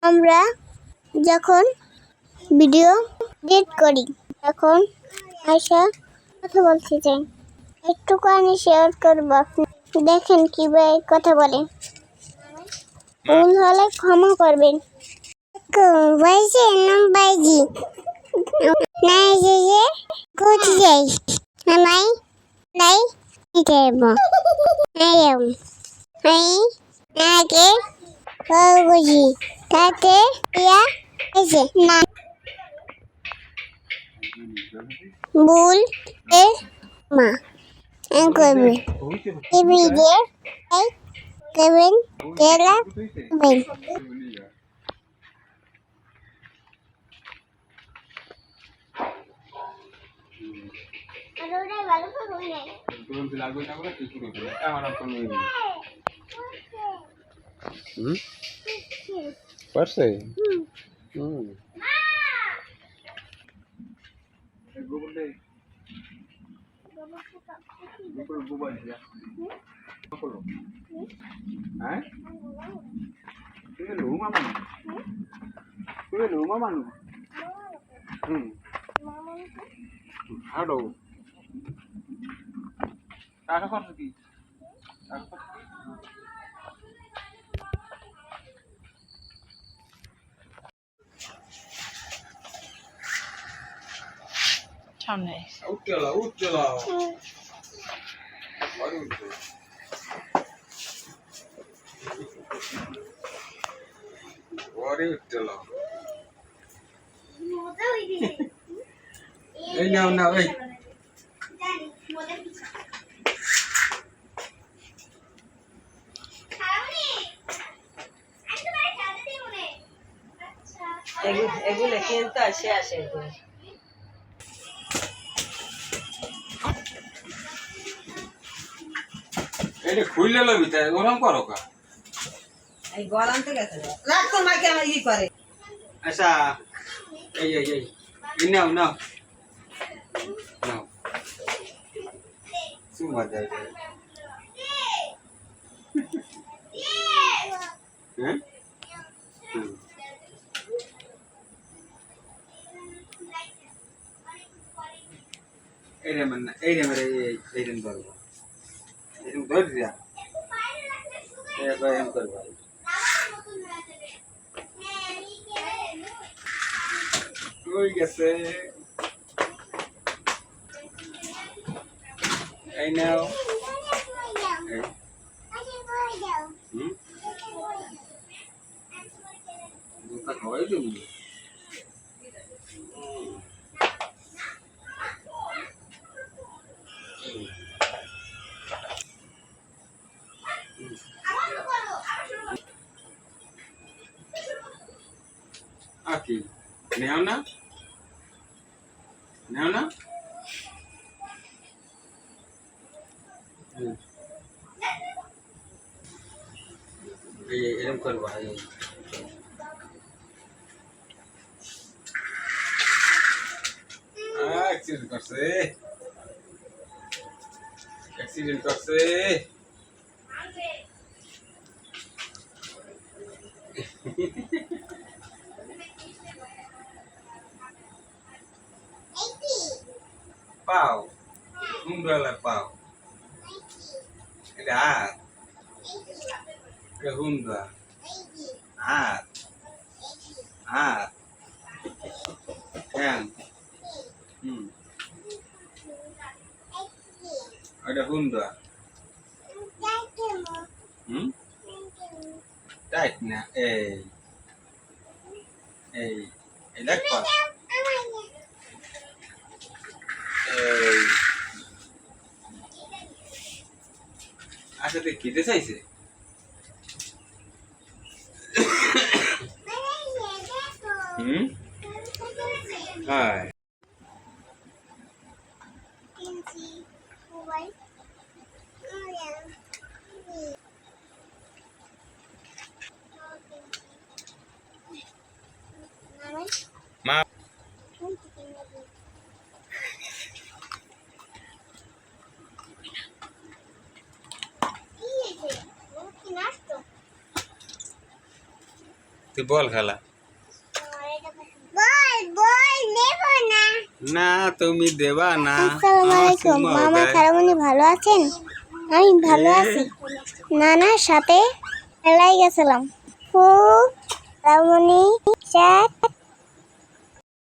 আমরা যখন video edit করি তখন আয়শা কথা বলতে চাই, একটুখানি শেয়ার করব। আপনি দেখেন কিভাবে কথা বলে। ভুল হলে ক্ষমা করবেন। বাইজি নাম বাইজি নাই যে কোথায় যাই নাই নাই যাব নাই নাই আগে বুঝি তাতে ইয়া এসে না ভুল এ মা করবে টিভি দিয়ে করবেন তেলা করবেন। পারছে হ্যাঁ তুমি লুমা মানু তুমি লুমা মানু হাডো টাকা খরচ কি সামনে উঠলা উঠলা ওরে উঠলা এই নাও নাও এই এগুলো কিন্তু আসে এগুলো এটা খুইলে লবি তাই ওরকম করো কা এই গলাম থেকে রাখ তো মাকে আমার ই করে আচ্ছা এই এই এই এই নাও নাও নাও সুমা যায় হ্যাঁ এই রে মানে এই রে মেরে এই দিন করবো এই দিন ধর দিয়া এই ভাই এম করবো কই গেছে এই নাও দুটা খাওয়াই তুমি আকি নেও না নেও না এই এরকম করবা এই অ্যাক্সিডেন্ট করছে অ্যাক্সিডেন্ট করছে পাও হুন্ডালা পাও এটা হাত এটা হুন্ডা হাত হাত হ্যাঁ এটা হুন্ডা টাইট না এই এই এই দেখ পা এই আচ্ছা তুই খেতে চাইছে হ্যাঁ মা তুই বল খেলা। বল বল দেব না। না তুমি দেবা না। আসসালামু আলাইকুম মামা খালামণি ভালো আছেন? আমি ভালো আছি। নানার সাথে মেলায় গেছিলাম। খালামণি